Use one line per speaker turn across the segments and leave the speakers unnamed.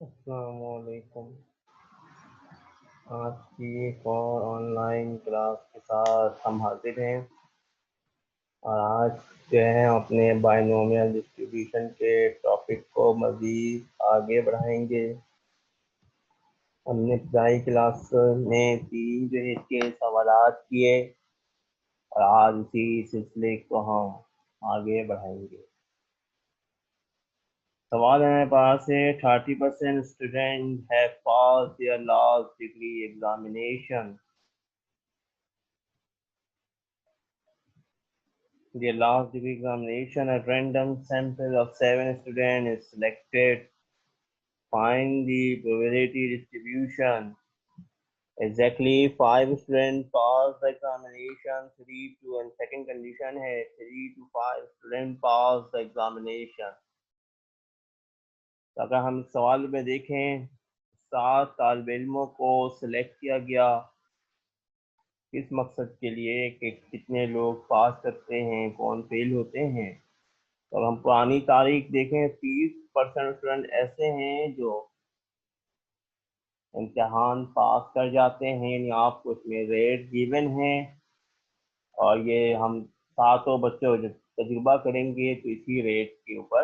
अस्सलामुअलैकुम। आज की एक और ऑनलाइन क्लास के साथ हम हाजिर हैं और आज जो है हम अपने बाइनोमियल डिस्ट्रीब्यूशन के टॉपिक को मज़ीद आगे बढ़ाएंगे। हमने इब्तदाई क्लास में 3 जो है इसके सवालात किए और आज इसी सिलसिले को हम आगे बढ़ाएंगे। सवाल हमारे पास है 30% student have pass their last degree examination. The last degree examination, a random sample of 7 students is selected. Find the probability distribution. Exactly 5 students pass the examination, 3 to and second condition है 3 to 5 students pass the examination. तो अगर हम सवाल में देखें 7 तालिब इल्मों को select किया गया किस मकसद के लिए कि कितने लोग पास करते हैं कौन फेल होते हैं। तो हम पुरानी तारीख देखें 30% स्टूडेंट ऐसे हैं जो इम्तिहान पास कर जाते हैं, यानी आपको इसमें रेट गिवन है और ये हम सातों बच्चों जब तजुर्बा करेंगे तो इसी रेट के ऊपर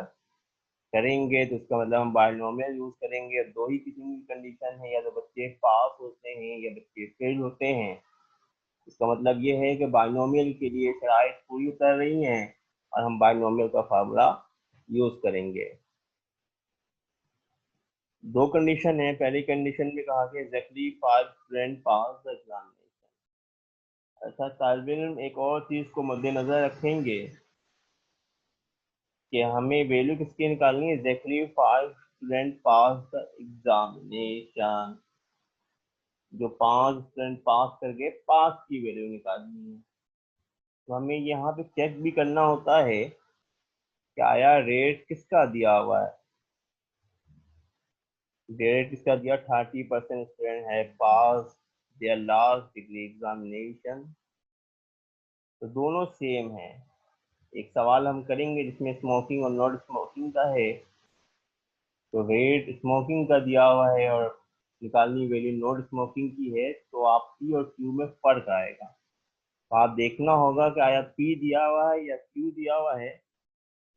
करेंगे। तो इसका मतलब हम बायनोमियल यूज करेंगे। दो ही किस्म की कंडीशन है, या तो बच्चे पास होते हैं या बच्चे फेल होते हैं। इसका मतलब ये है कि बायनोमियल के लिए शराइत पूरी कर रही हैं और हम बायनोमियल का फार्मूला यूज करेंगे। दो कंडीशन है। पहली कंडीशन में कहा कि exactly 5 student pass the examination. ऐसा तालिब इल्म एक और चीज को मद्देनजर रखेंगे कि हमें वैल्यू किसकी निकालनी है। Exactly 5 student pass the examination, जो 5 स्टूडेंट पास कर गए पास की वैल्यू निकालनी है। तो हमें यहाँ पे चेक भी करना होता है कि आया रेट किसका दिया हुआ है। रेट किसका दिया 30% स्टूडेंट है पास देयर लास्ट डिग्री एग्जामिनेशन। तो दोनों सेम है। एक सवाल हम करेंगे जिसमें स्मोकिंग और नॉन स्मोकिंग का है। तो रेट स्मोकिंग का दिया हुआ है और निकालनी वैल्यू नॉन स्मोकिंग की है, तो आप पी और क्यू में फर्क आएगा। तो आप देखना होगा कि आया पी दिया हुआ है या क्यू दिया हुआ है।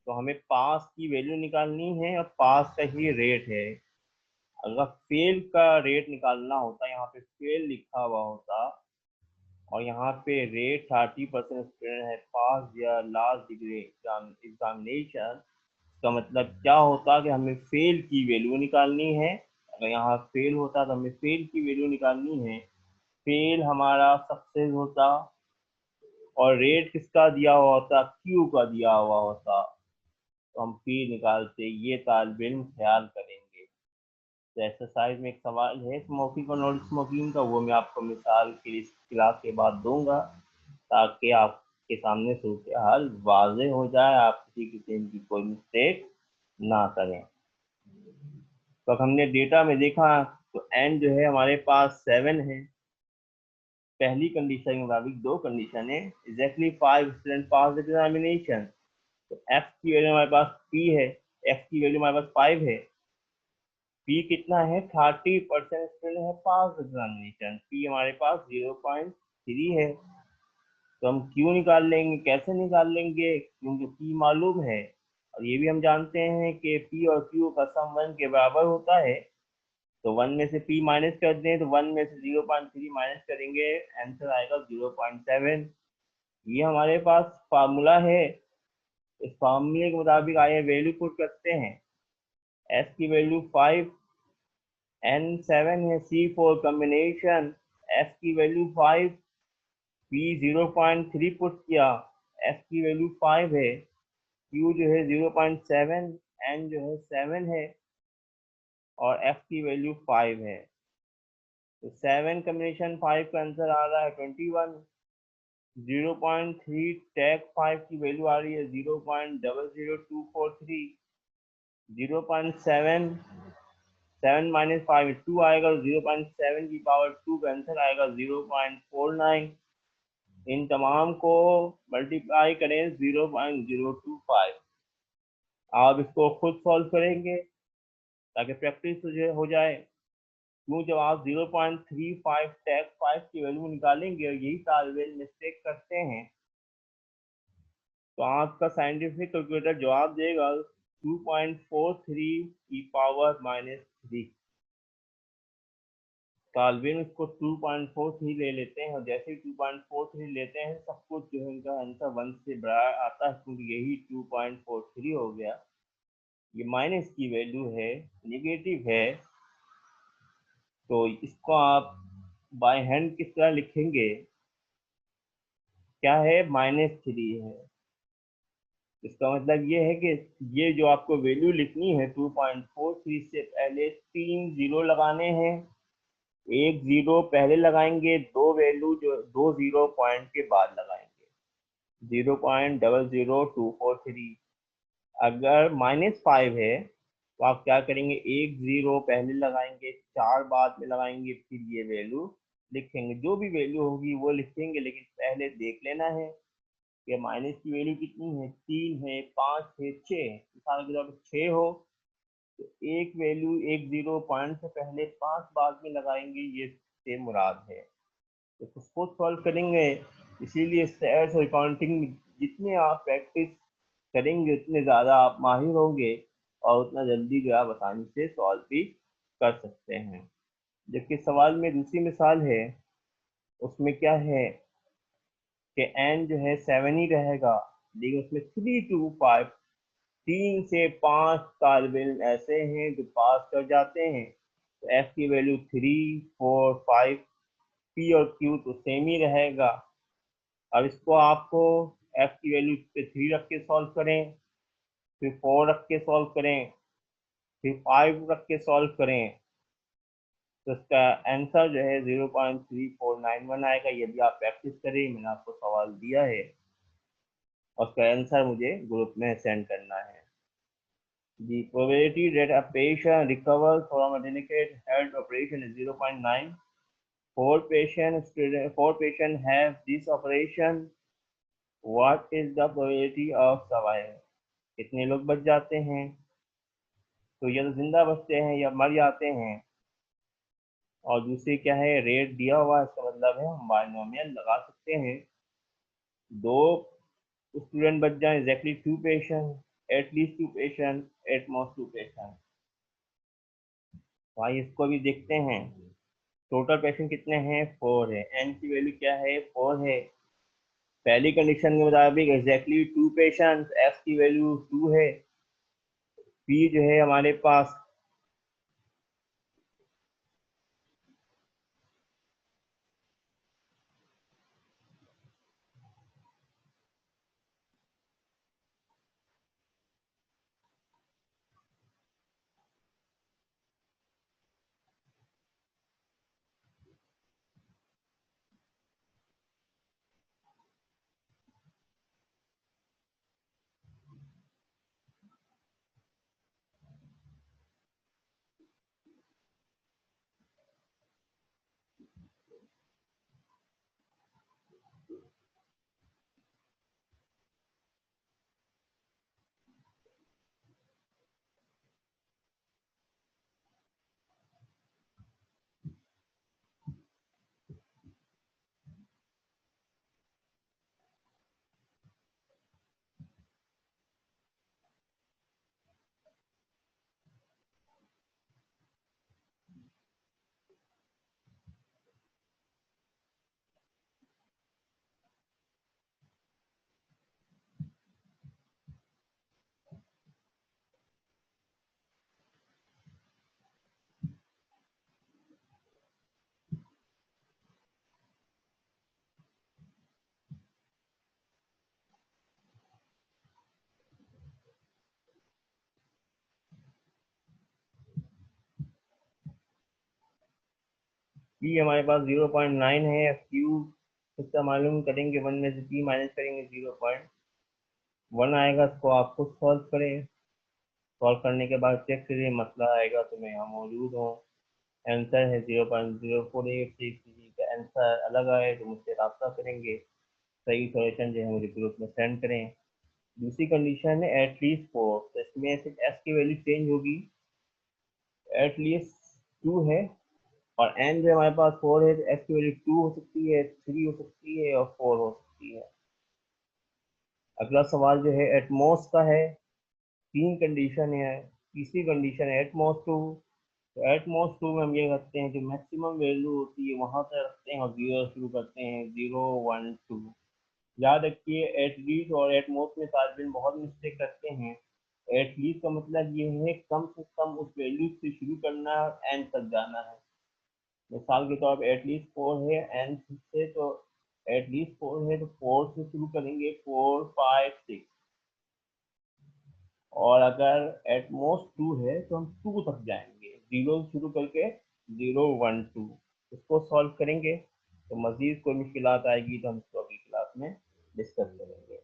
तो हमें पास की वैल्यू निकालनी है और पास का ही रेट है। अगर फेल का रेट निकालना होता, यहाँ पे फेल लिखा हुआ होता और यहाँ पे रेट 30% स्टूडेंट है पास या लास्ट डिग्री एग्जामिनेशन, का मतलब क्या होता कि हमें फेल की वैल्यू निकालनी है। अगर यहाँ फेल होता तो हमें फेल की वैल्यू निकालनी है। फेल हमारा सक्सेस होता और रेट किसका दिया हुआ होता, क्यू का दिया हुआ होता। तो हम पी निकालते। ये तालिब इल्म ख्याल करेंगे। तो एक्सरसाइज में एक सवाल है स्मोकिंग और नॉन स्मोकिंग का, वो मैं आपको मिसाल के इस क्लास के बाद दूंगा ताकि आपके सामने सूरत हाल वाज़ेह हो जाए, आप किसी किस्म की कोई मिस्टेक ना करें। तो हमने डेटा में देखा तो एन जो है हमारे पास 7 है। पहली कंडीशन के मुताबिक दो कंडीशन है। एग्जैक्टली 5 स्टूडेंट पास एग्जामिनेशन। तो एफ की वैल्यू हमारे पास पी है, एफ की वैल्यू हमारे पास 5 है। पी कितना है 30% स्टूडेंट है पास एग्जामिनेशन। पी हमारे पास 0.3 है। तो हम क्यू निकाल लेंगे। कैसे निकाल लेंगे, क्योंकि पी मालूम है और ये भी हम जानते हैं कि पी और क्यू का सम 1 के बराबर होता है। तो 1 में से p माइनस कर दें तो 1 में से 0.3 माइनस करेंगे, आंसर आएगा 0.7। ये हमारे पास फार्मूला है। इस फार्मूले के मुताबिक आइए वैल्यू पुट करते हैं। s की वैल्यू 5, n 7 है, c4 कॉम्बिनेशन। f की वैल्यू 5, p 0.3 पुट किया, f की वैल्यू 5 है, q जो है 0.7, n जो है 7 है और f की वैल्यू 5 है। तो 7 कॉम्बिनेशन 5 का आंसर आ रहा है 21। 0.3 टैग 5 की वैल्यू आ रही है 0.00243। 0.7 7 माइनस 5 2 आएगा, 0.7 की पावर 2 का आंसर आएगा 0.49। इन तमाम को मल्टीप्लाई करें 0.025। आप इसको खुद सॉल्व करेंगे ताकि प्रैक्टिस हो जाए। क्यों, जब आप 0.35 टैग 5 की वैल्यू निकालेंगे और यही तालबेल मिस्टेक करते हैं तो आपका साइंटिफिक कैलकुलेटर जवाब देगा 2.43 ई पावर -3। तालबेल इसको 2.43 ले लेते हैं और जैसे ही 2.43 लेते हैं सब कुछ जो है उनका आंसर 1 से बड़ा आता है, क्योंकि यही 2.43 हो गया। ये माइनस की वैल्यू है, निगेटिव है, तो इसको आप बाय हैंड किस तरह लिखेंगे, क्या है, -3 है। इसका मतलब ये है कि ये जो आपको वैल्यू लिखनी है 2.43 से पहले 3 जीरो लगाने हैं। एक जीरो पहले लगाएंगे, दो वैल्यू जो 2 जीरो पॉइंट के बाद लगाएंगे, 0.00243। अगर -5 है तो आप क्या करेंगे, एक जीरो पहले लगाएंगे, 4 बाद में लगाएंगे, फिर ये वैल्यू लिखेंगे। जो भी वैल्यू होगी वो लिखेंगे, लेकिन पहले देख लेना है कि माइनस की वैल्यू कितनी है, 3 है, 5 है, 6 है। मिसाल के तौर पर 6 हो तो एक वैल्यू एक जीरो पॉइंट से पहले 5 बाद में लगाएंगे, ये से मुराद है। तो उसको सॉल्व करेंगे। इसीलिए स्टैट्स और अकाउंटिंग में जितने आप प्रैक्टिस करेंगे उतने ज़्यादा आप माहिर होंगे और उतना जल्दी जो आप आसानी से सॉल्व भी कर सकते हैं। जबकि सवाल में दूसरी मिसाल है, उसमें क्या है कि एन जो है 7 ही रहेगा, लेकिन उसमें 3 to 5, 3 से 5 तालिब इल्म ऐसे हैं जो पास कर जाते हैं। तो एफ की वैल्यू 3, 4, 5, पी और क्यू तो सेम ही रहेगा। अब इसको आपको एफ की वैल्यू पे 3 रख के सॉल्व करें, फिर 4 रख के सॉल्व करें, फिर 5 रख के सॉल्व करें, तो इसका आंसर जो है 0.3491 आएगा। यदि आप प्रैक्टिस करें, मैंने आपको सवाल दिया है और उसका आंसर मुझे ग्रुप में सेंड करना है। The probability that a patient recovers from a delicate health operation is 0.9. Four patients have this operation. What is the probability of survival? कितने लोग बच जाते हैं, तो या तो जिंदा बचते हैं या मर जाते हैं। और दूसरी क्या है, रेट दिया हुआ है, इसका मतलब है हम बायनोमियल लगा सकते हैं। दो स्टूडेंट बच जाए, exactly 2 patient, at least 2 patient, at most 2 patient. भाई इसको भी देखते हैं। टोटल पेशेंट कितने हैं, 4 है। एन की वैल्यू क्या है, 4 है। पहली कंडीशन के मुताबिक एग्जैक्टली 2 पेशेंट, एफ की वैल्यू 2 है। पी जो है हमारे पास पी हमारे पास 0.9 है। क्यू इसका मालूम करेंगे, 1 में से पी माइनस करेंगे 0.1 आएगा। इसको आप खुद सॉल्व करें। सॉल्व करने के बाद चेक करिए मसला आएगा तो मैं यहाँ मौजूद हूँ। आंसर है 0.0486। किसी का आंसर अलग आए तो मुझसे रब्ता करेंगे। सही सॉल्यूशन जो है मुझे ग्रुप में सेंड करें। दूसरी कंडीशन है एटलीस्ट 4, तो इसमें सिर्फ एस की वैल्यू चेंज होगी। एटलीस्ट 2 है, और एन जो हमारे पास 4 है, तो एफ की वैल्यू 2 हो सकती है, 3 हो सकती है और 4 हो सकती है। अगला सवाल जो है एटमॉस का है। 3 कंडीशन है, तीसरी कंडीशन है एटमॉस 2। तो एटमॉस 2 में हम ये रखते हैं जो मैक्सिमम वैल्यू होती है वहां से रखते हैं और 0 शुरू करते हैं, 0 1 2। याद रखिए एटलीस्ट और एटमॉस में तालिबिन बहुत मिस्टेक करते हैं। एटलीस्ट का मतलब ये है कम से कम उस वैल्यू से शुरू करना है और एंड तक जाना है। मिसाल के तौर पर एटलीस्ट 4 है, एंड 6 है, तो एटलीस्ट 4 है तो 4 से शुरू करेंगे, 4 5 6। और अगर एट मोस्ट 2 है तो हम 2 तक जाएंगे, 0 शुरू करके 0 1 2। इसको सॉल्व करेंगे तो मजीद कोई मुश्किलात आएगी तो हम इसको अगली क्लास में डिस्कस करेंगे।